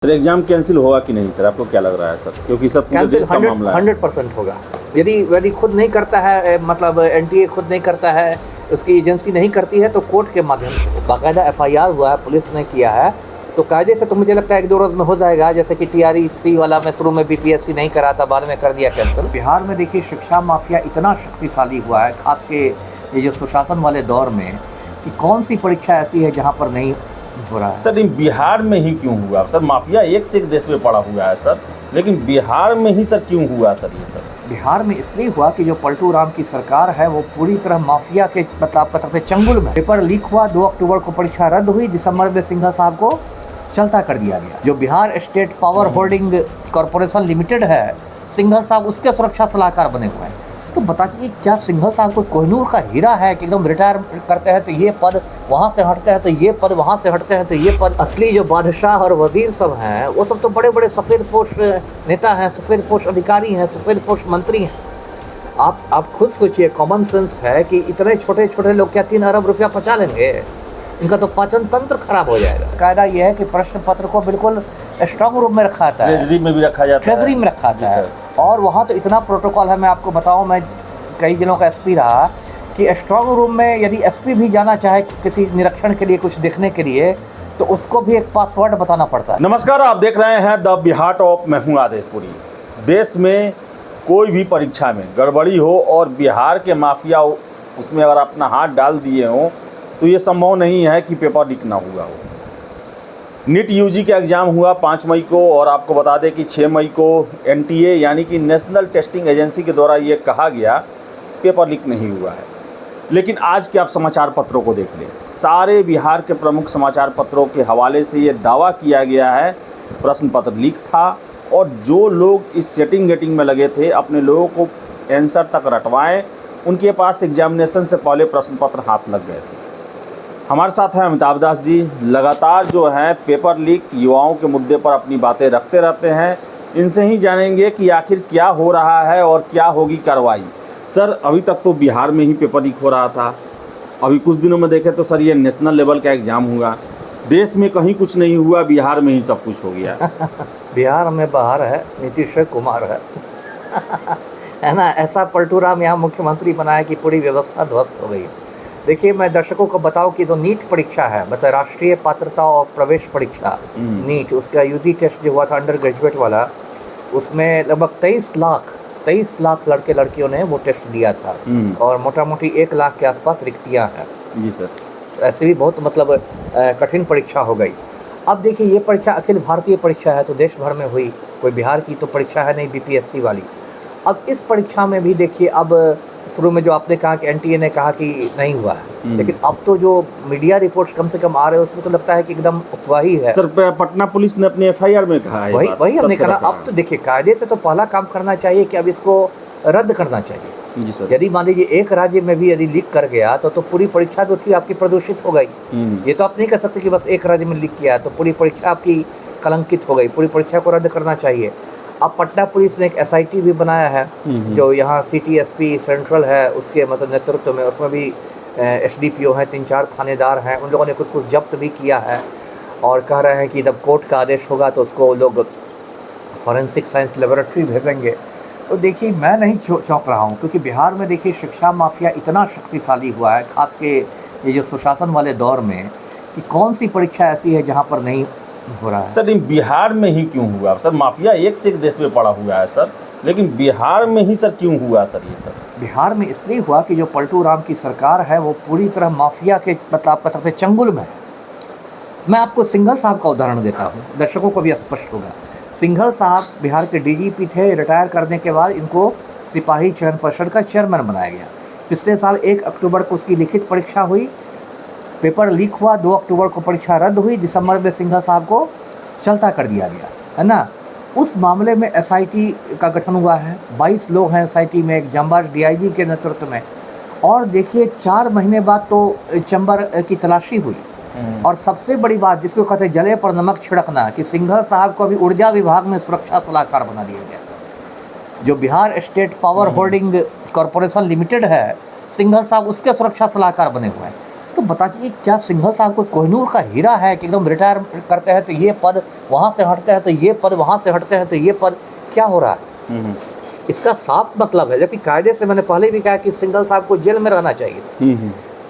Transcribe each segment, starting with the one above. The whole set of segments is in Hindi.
सर एग्जाम कैंसिल होगा कि नहीं सर, आपको क्या लग रहा है सर? क्योंकि सब पूरे कैंसिल देश का मामला है। 100% होगा। यदि खुद नहीं करता है, मतलब एनटीए खुद नहीं करता है, उसकी एजेंसी नहीं करती है, तो कोर्ट के माध्यम से बाकायदा एफआईआर हुआ है, पुलिस ने किया है, तो कायदे से तो मुझे लगता है 1-2 रोज़ में हो जाएगा। जैसे कि टीआरई 3 वाला मैं शुरू में बीपीएससी नहीं करा था, बाद में कर दिया कैंसिल। बिहार में देखिए शिक्षा माफिया इतना शक्तिशाली हुआ है, खास के ये जो सुशासन वाले दौर में, कि कौन सी परीक्षा ऐसी है जहाँ पर नहीं हो रहा है। सर इन बिहार में ही क्यों हुआ सर? माफिया एक से एक देश में पड़ा हुआ है सर, लेकिन बिहार में ही सर क्यों हुआ सर ये सर? बिहार में इसलिए हुआ कि जो पलटू राम की सरकार है वो पूरी तरह माफिया के, मतलब आप कह सकते हैं चंगुल में। पेपर लीक हुआ, 2 अक्टूबर को परीक्षा रद्द हुई, दिसंबर में सिंघल साहब को चलता कर दिया गया। जो Bihar state power holding corporation limited है, सिंघल साहब उसके सुरक्षा सलाहकार बने हुए हैं। तो बताइए क्या सिंघल साहब को कोहिनूर का हीरा है कि एकदम रिटायर करते हैं तो ये पद, वहाँ से हटते हैं तो ये पद, वहाँ से हटते हैं तो ये पद। असली जो बादशाह और वजीर सब हैं वो सब तो बड़े बड़े सफ़ेद पोश नेता हैं, सफ़ेद पोश अधिकारी हैं, सफ़ेद पोश मंत्री हैं। आप खुद सोचिए, कॉमन सेंस है कि इतने छोटे छोटे लोग क्या 3 अरब रुपया पचा लेंगे? इनका तो पाचन तंत्र खराब हो जाएगा। कायदा यह है कि प्रश्न पत्र को बिल्कुल स्ट्रांग रूम में रखा जाता है, ट्रेजरी में भी रखा जाता है, ट्रेजरी में रखा जाता है। और वहाँ तो इतना प्रोटोकॉल है, मैं आपको बताऊँ, मैं कई दिनों का एसपी रहा, कि स्ट्रांग रूम में यदि एसपी भी जाना चाहे किसी निरीक्षण के लिए, कुछ देखने के लिए, तो उसको भी एक पासवर्ड बताना पड़ता है। नमस्कार, आप देख रहे हैं द बिहार टॉप। मैं हूं आदेशपुरी। देश में कोई भी परीक्षा में गड़बड़ी हो और बिहार के माफिया उसमें अगर अपना हाथ डाल दिए हों तो ये संभव नहीं है कि पेपर लीक ना हुआ हो। नीट यूजी का एग्ज़ाम हुआ 5 मई को, और आपको बता दें कि 6 मई को एनटीए यानी कि नेशनल टेस्टिंग एजेंसी के द्वारा ये कहा गया पेपर लीक नहीं हुआ है। लेकिन आज के आप समाचार पत्रों को देख लें, सारे बिहार के प्रमुख समाचार पत्रों के हवाले से ये दावा किया गया है प्रश्न पत्र लीक था, और जो लोग इस सेटिंग गेटिंग में लगे थे, अपने लोगों को आंसर तक रटवाएं, उनके पास एग्जामिनेशन से पहले प्रश्न पत्र हाथ लग गए थे। हमारे साथ हैं अमिताभ दास जी, लगातार जो है पेपर लीक युवाओं के मुद्दे पर अपनी बातें रखते रहते हैं। इनसे ही जानेंगे कि आखिर क्या हो रहा है और क्या होगी कार्रवाई। सर अभी तक तो बिहार में ही पेपर लीक हो रहा था, अभी कुछ दिनों में देखें तो सर ये नेशनल लेवल का एग्ज़ाम हुआ, देश में कहीं कुछ नहीं हुआ, बिहार में ही सब कुछ हो गया। बिहार में बाहर है, नीतीश कुमार है है ना। ऐसा पलटू राम यहाँ मुख्यमंत्री बना है कि पूरी व्यवस्था ध्वस्त हो गई है। देखिए, मैं दर्शकों को बताऊं कि जो नीट परीक्षा है, मतलब राष्ट्रीय पात्रता और प्रवेश परीक्षा नीट, उसका यूजी टेस्ट जो हुआ था अंडर ग्रेजुएट वाला, उसमें लगभग 23 लाख लड़के लड़कियों ने वो टेस्ट दिया था, और मोटा मोटी 1 लाख के आसपास रिक्तियाँ हैं। जी सर। ऐसे भी बहुत मतलब कठिन परीक्षा हो गई। अब देखिए, ये परीक्षा अखिल भारतीय परीक्षा है, तो देश भर में हुई, कोई बिहार की तो परीक्षा है नहीं बीपीएससी वाली। अब इस परीक्षा में भी देखिए, अब शुरू में जो आपने कहा कि एनटीए ने कहा कि नहीं हुआ है, लेकिन अब तो जो मीडिया रिपोर्ट्स कम से कम आ रहे हैं उसमें तो लगता है कि एकदम अफवाही है। सर पटना पुलिस ने अपने एफआईआर में कहा है, वही हमने कहा। अब तो देखिए, कायदे से तो पहला काम करना चाहिए कि अब इसको रद्द करना चाहिए। जी सर। यदि मान लीजिए एक राज्य में भी यदि लीक कर गया तो पूरी परीक्षा जो थी आपकी प्रदूषित हो गई। ये तो आप नहीं कह सकते कि बस एक राज्य में लीक किया है तो पूरी परीक्षा आपकी कलंकित हो गई। पूरी परीक्षा को रद्द करना चाहिए। अब पटना पुलिस ने एक एसआईटी भी बनाया है, जो यहाँ सिटी एसपी सेंट्रल है उसके मतलब नेतृत्व में, उसमें भी एसडीपीओ हैं, 3-4 थानेदार हैं। उन लोगों ने कुछ जब्त भी किया है, और कह रहे हैं कि जब कोर्ट का आदेश होगा तो उसको लोग फॉरेंसिक साइंस लेबोरेटरी भेजेंगे। तो देखिए, मैं नहीं चौंक रहा हूँ, क्योंकि बिहार में देखिए शिक्षा माफिया इतना शक्तिशाली हुआ है, खास के ये जो सुशासन वाले दौर में, कि कौन सी परीक्षा ऐसी है जहाँ पर नहीं हो रहा है। सर इन बिहार में ही क्यों हुआ सर? माफिया एक से एक देश में पड़ा हुआ है सर, लेकिन बिहार में ही सर क्यों हुआ सर ये सर? बिहार में इसलिए हुआ कि जो पलटू राम की सरकार है वो पूरी तरह माफिया के, मतलब आप कह सकते हैं चंगुल में है। मैं आपको सिंघल साहब का उदाहरण देता हूँ, दर्शकों को भी स्पष्ट होगा। सिंघल साहब बिहार के डीजीपी थे, रिटायर करने के बाद इनको सिपाही चयन परिषद का चेयरमैन बनाया गया। पिछले साल 1 अक्टूबर को उसकी लिखित परीक्षा हुई, पेपर लीक हुआ, 2 अक्टूबर को परीक्षा रद्द हुई, दिसंबर में सिंघल साहब को चलता कर दिया गया, है ना। उस मामले में एसआईटी का गठन हुआ है, 22 लोग हैं एसआईटी में, एक जांबाज डीआईजी के नेतृत्व में। और देखिए, 4 महीने बाद तो चैम्बर की तलाशी हुई, और सबसे बड़ी बात जिसको कहते हैं जले पर नमक छिड़कना, कि सिंघल साहब को अभी ऊर्जा विभाग में सुरक्षा सलाहकार बना दिया गया। जो Bihar state power holding corporation limited है, सिंघल साहब उसके सुरक्षा सलाहकार बने हुए हैं। तो तो बताइए, क्या सिंघल साहब को कोहिनूर का हीरा है कि एकदम रिटायर करते हैं तो ये पद, वहाँ से हटते हैं तो ये पद, वहाँ से हटते हैं तो ये पद, क्या हो रहा है? इसका साफ मतलब है, जबकि कायदे से मैंने पहले भी कहा कि सिंघल साहब को जेल में रहना चाहिए।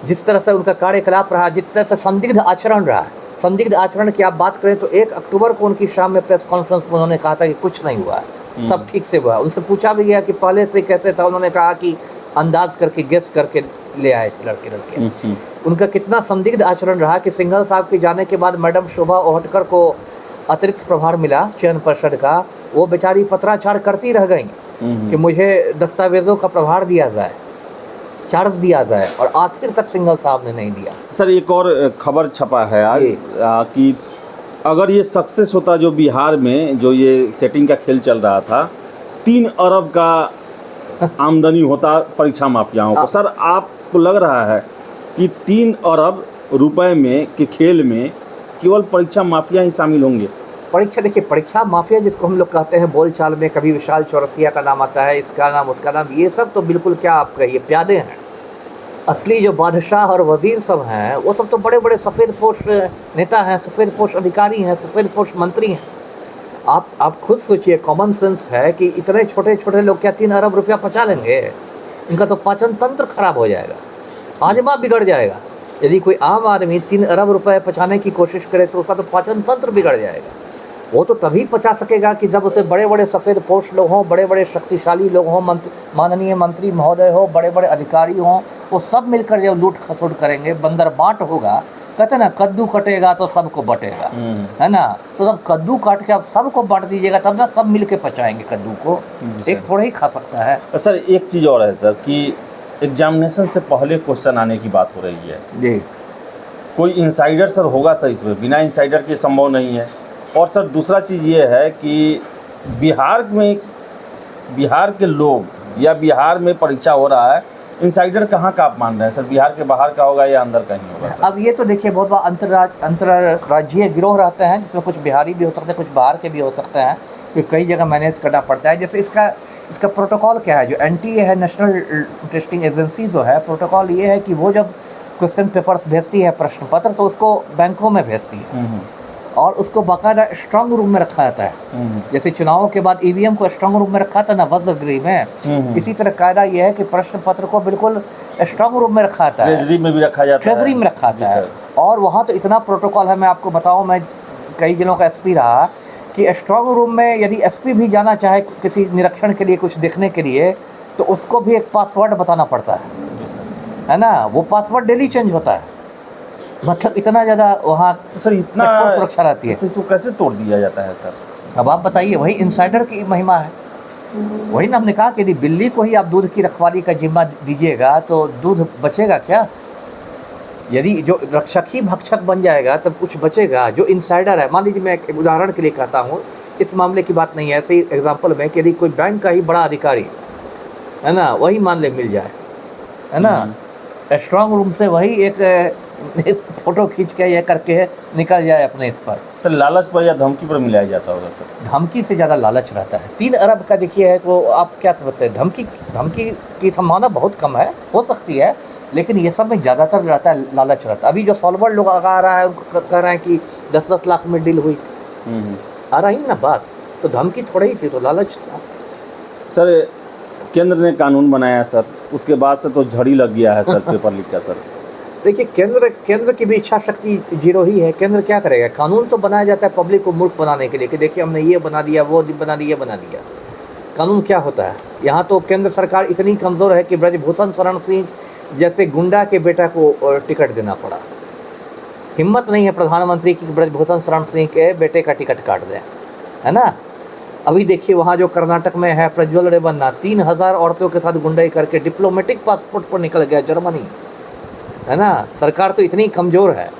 जिस तरह से उनका कार्यकलाप रहा, जिस तरह से संदिग्ध आचरण रहा है, संदिग्ध आचरण की आप बात करें तो 1 अक्टूबर को उनकी शाम में प्रेस कॉन्फ्रेंस में उन्होंने कहा था कि कुछ नहीं हुआ है, सब ठीक से हुआ है। उनसे पूछा भी गया कि पहले से कैसे था, उन्होंने कहा कि अंदाज करके, गेस करके ले आए थे लड़के। उनका कितना संदिग्ध आचरण रहा कि सिंघल साहब के जाने के बाद मैडम शोभा ओहटकर को अतिरिक्त प्रभार मिला चयन परिषद का, वो बेचारी पत्राचार करती रह गई कि मुझे दस्तावेजों का प्रभार दिया जाए, चार्ज दिया जाए, और आखिर तक सिंघल साहब ने नहीं दिया। सर एक और खबर छपा है आज कि अगर ये सक्सेस होता जो बिहार में जो ये सेटिंग का खेल चल रहा था, 3 अरब का आमदनी होता परीक्षा माफियाओं को। सर आपको लग रहा है कि 3 अरब रुपए में के खेल में केवल परीक्षा माफिया ही शामिल होंगे? परीक्षा, देखिए, परीक्षा माफिया जिसको हम लोग कहते हैं बोलचाल में, कभी विशाल चौरसिया का नाम आता है, इसका नाम, उसका नाम, ये सब तो बिल्कुल क्या आप कहिए प्यादे हैं। असली जो बादशाह और वजीर सब हैं वो सब तो बड़े बड़े सफ़ेद पोश नेता हैं, सफ़ेद पोश अधिकारी हैं, सफ़ेद पोश मंत्री हैं। आप खुद सोचिए, कॉमन सेंस है कि इतने छोटे छोटे लोग क्या 3 अरब रुपया पचा लेंगे? इनका तो पाचन तंत्र खराब हो जाएगा, हाजमा बिगड़ जाएगा। यदि कोई आम आदमी 3 अरब रुपए पचाने की कोशिश करे तो उसका तो पाचन तंत्र बिगड़ जाएगा। वो तो तभी पचा सकेगा कि जब उसे बड़े बड़े सफ़ेद पोश लोग हों, बड़े बड़े शक्तिशाली लोग हों, माननीय मंत्री महोदय हो, बड़े बड़े अधिकारी हों, वो सब मिलकर जब लूट खसोट करेंगे, बंदर बांट होगा। कहते ना, कद्दू कटेगा तो सबको बटेगा, है ना? तो सब कद्दू काट के आप सबको बांट दीजिएगा, तब ना सब मिल के पचाएंगे कद्दू को, एक थोड़ा ही खा सकता है। सर एक चीज़ और है सर कि एग्जामिनेशन से पहले क्वेश्चन आने की बात हो रही है जी। कोई इंसाइडर सर होगा सर इसमें? बिना इंसाइडर के संभव नहीं है। और सर दूसरा चीज़ ये है कि बिहार के लोग या बिहार में परीक्षा हो रहा है, इंसाइडर कहाँ का आप मान रहे हैं सर? बिहार के बाहर का होगा या अंदर कहीं होगा सर? अब ये तो देखिए, बहुत बड़ा अंतर्राज्यीय गिरोह रहते हैं, जिसमें कुछ बिहारी भी हो सकते हैं, कुछ बाहर के भी हो सकते हैं, कि कई जगह मैनेज करना पड़ता है। जैसे इसका प्रोटोकॉल क्या है, जो NTA है, नेशनल टेस्टिंग एजेंसी जो है, प्रोटोकॉल ये है कि वो जब क्वेश्चन पेपर्स भेजती है, प्रश्न पत्र, तो उसको बैंकों में भेजती है और उसको बाकायदा स्ट्रांग रूम में रखा जाता है। जैसे चुनावों के बाद EVM को स्ट्रांग रूम में रखा था ना, वज्रगृह में, इसी तरह कायदा यह है कि प्रश्न पत्र को बिल्कुल स्ट्रांग रूम में रखा जाता है, ट्रेजरी में भी रखा जाता है, ट्रेजरी में रखा जाता है। और वहाँ तो इतना प्रोटोकॉल है, मैं आपको बताऊँ, मैं कई जिलों का SP रहा, कि स्ट्रांग रूम में यदि SP भी जाना चाहे किसी निरीक्षण के लिए, कुछ देखने के लिए, तो उसको भी एक पासवर्ड बताना पड़ता है ना? वो पासवर्ड डेली चेंज होता है, मतलब इतना ज़्यादा वहाँ सर इतना सुरक्षा रहती है। इसको कैसे तोड़ दिया जाता है सर? अब आप बताइए, वही इंसाइडर की महिमा है। वही ना हमने कहा कि यदि बिल्ली को ही आप दूध की रखवाली का जिम्मा दीजिएगा तो दूध बचेगा क्या? यदि जो रक्षक ही भक्षक बन जाएगा तब कुछ बचेगा। जो इंसाइडर है, मान लीजिए, मैं एक उदाहरण के लिए कहता हूँ, इस मामले की बात नहीं है, ऐसे ही एग्जाम्पल में, कि यदि कोई बैंक का ही बड़ा अधिकारी है ना, वही मान ले मिल जाए, है ना, स्ट्रांग रूम से वही एक फोटो खींच के ये करके निकल जाए अपने इस पर, तो लालच पर या धमकी पर मिलाया जाता होगा सर? धमकी से ज़्यादा लालच रहता है। 3 अरब का देखिए है, तो आप क्या समझते हैं? धमकी की संभावना बहुत कम है, हो सकती है, लेकिन ये सब में ज़्यादातर रहता है, लालच रहता है। अभी जो सॉल्वर लोग आ रहा है, उनको कह रहे हैं कि 10-10 लाख में डील हुई थी, आ रही ना बात, तो धमकी थोड़ी ही थी, तो लालच था। सर केंद्र ने कानून बनाया सर, उसके बाद से तो झड़ी लग गया है सर पेपर लीक का सर। देखिए, केंद्र की भी इच्छा शक्ति जीरो ही है। केंद्र क्या करेगा? कानून तो बनाया जाता है पब्लिक को मूर्ख बनाने के लिए, कि देखिए हमने ये बना दिया, वो बना दिया। कानून क्या होता है? यहाँ तो केंद्र सरकार इतनी कमज़ोर है कि ब्रजभूषण शरण सिंह जैसे गुंडा के बेटा को टिकट देना पड़ा। हिम्मत नहीं है प्रधानमंत्री की ब्रजभूषण शरण सिंह के बेटे का टिकट काट दें, है ना? अभी देखिए, वहाँ जो कर्नाटक में है प्रज्वल रेवन्ना, 3000 औरतों के साथ गुंडाई करके डिप्लोमेटिक पासपोर्ट पर निकल गया जर्मनी, है ना? सरकार तो इतनी कमज़ोर है।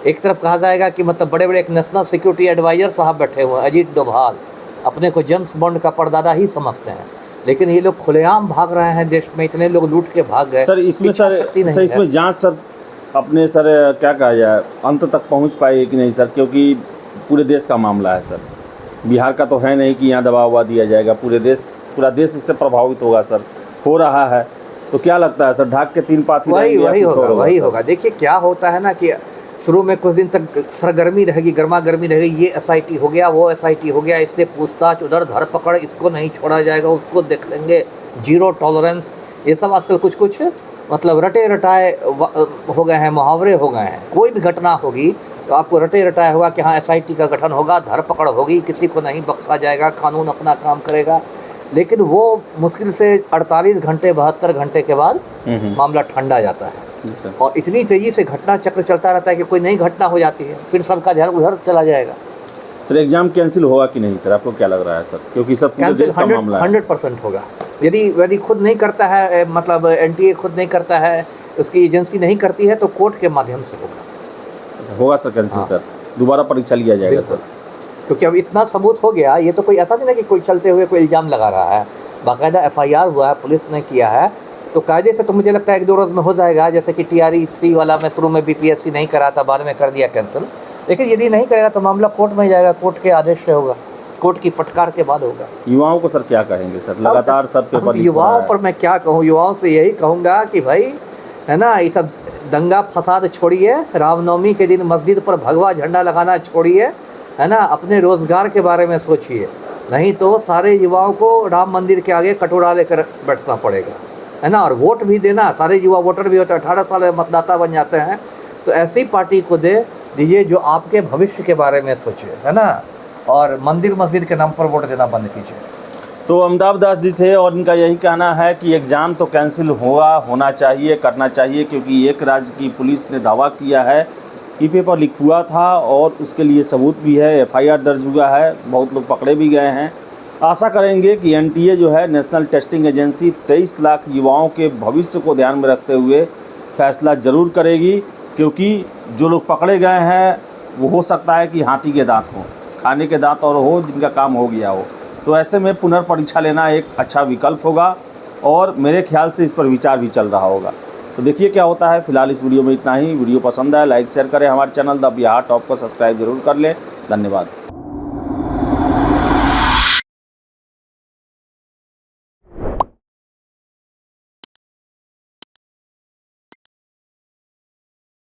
एक तरफ कहा जाएगा कि मतलब बड़े बड़े एक नेशनल सिक्योरिटी एडवाइज़र साहब बैठे हुए हैं, अजीत डोभाल, अपने को जेम्स बॉन्ड का परदादा ही समझते हैं, लेकिन ये लोग खुलेआम भाग रहे हैं देश में, इतने लोग लूट के भाग गए। सर इसमें इसमें जांच सर अपने सर क्या कहा जाए, अंत तक पहुंच पाएगी कि नहीं सर? क्योंकि पूरे देश का मामला है सर, बिहार का तो है नहीं कि यहाँ दबाव दिया जाएगा, पूरा देश इससे प्रभावित होगा सर, हो रहा है। तो क्या लगता है सर, ढाक के 3 पाथी वही रहेंगे या वही कुछ होगा और वही सर? होगा। देखिए क्या होता है ना कि शुरू में कुछ दिन तक सरगर्मी रहेगी, गर्मा गर्मी रहेगी, ये एसआईटी हो गया, वो एसआईटी हो गया, इससे पूछताछ, उधर धरपकड़, इसको नहीं छोड़ा जाएगा, उसको देख लेंगे, जीरो टॉलरेंस, ये सब आजकल कुछ कुछ मतलब रटे रटाए हो गए हैं, मुहावरे हो गए हैं। कोई भी घटना होगी तो आपको रटे रटाया होगा कि हाँ एसआईटी का गठन होगा, धरपकड़ होगी, किसी को नहीं बख्शा जाएगा, कानून अपना काम करेगा। लेकिन वो मुश्किल से 48 घंटे 72 घंटे के बाद मामला ठंडा जाता है, जी सर। और इतनी तेज़ी से घटना चक्र चलता रहता है कि कोई नई घटना हो जाती है, फिर सबका ध्यान उधर चला जाएगा। सर एग्जाम कैंसिल होगा कि नहीं सर, आपको क्या लग रहा है सर, क्योंकि सर पूरे कैंसिल देश का मामला है। 100% होगा। यदि खुद नहीं करता है, मतलब एनटीए खुद नहीं करता है, उसकी एजेंसी नहीं करती है, तो कोर्ट के माध्यम से होगा। होगा सर कैंसिल हाँ। सर, दोबारा परीक्षा लिया जाएगा बिल्कुल। सर। क्योंकि अब इतना सबूत हो गया, ये तो कोई ऐसा नहीं ना कि कोई चलते हुए कोई इल्ज़ाम लगा रहा है, बाकायदा एफआईआर हुआ है, पुलिस ने किया है, तो कायदे से तो मुझे लगता है 1-2 रोज़ में हो जाएगा। जैसे कि TRE 3 वाला मैं शुरू में बीपीएससी नहीं करा था, बाद में कर दिया कैंसिल। लेकिन यदि नहीं करेगा तो मामला कोर्ट में जाएगा, कोर्ट के आदेश से होगा, कोर्ट की फटकार के बाद होगा। युवाओं को सर क्या कहेंगे सर, लगातार सर पेपर लीक हो रहा युवाओं है। पर मैं क्या कहूँ, युवाओं से यही कहूँगा कि भाई है ना, ये सब दंगा फसाद छोड़िए, रामनवमी के दिन मस्जिद पर भगवा झंडा लगाना छोड़िए, है ना, अपने रोज़गार के बारे में सोचिए, नहीं तो सारे युवाओं को राम मंदिर के आगे कटोरा लेकर बैठना पड़ेगा, है ना। और वोट भी देना, सारे युवा वोटर भी होते हैं, 18 साल में मतदाता बन जाते हैं, तो ऐसी पार्टी को दीजिए जो आपके भविष्य के बारे में सोचे, है ना, और मंदिर मस्जिद के नाम पर वोट देना बंद कीजिए। तो अमिताभ दास जी थे और इनका यही कहना है कि एग्ज़ाम तो कैंसिल होना चाहिए, करना चाहिए, क्योंकि एक राज्य की पुलिस ने दावा किया है कि पेपर लीक हुआ था और उसके लिए सबूत भी है, एफआईआर दर्ज हुआ है, बहुत लोग पकड़े भी गए हैं। आशा करेंगे कि एनटीए जो है, नेशनल टेस्टिंग एजेंसी, 23 लाख युवाओं के भविष्य को ध्यान में रखते हुए फैसला ज़रूर करेगी, क्योंकि जो लोग पकड़े गए हैं वो हो सकता है कि हाथी के दांत हों, खाने के दांत और हो जिनका काम हो गया हो। तो ऐसे में पुनर्परीक्षा लेना एक अच्छा विकल्प होगा और मेरे ख्याल से इस पर विचार भी चल रहा होगा। तो देखिए क्या होता है। फिलहाल इस वीडियो में इतना ही। वीडियो पसंद आए लाइक शेयर करें, हमारे चैनल द बिहार टॉप को सब्सक्राइब जरूर कर लें। धन्यवाद।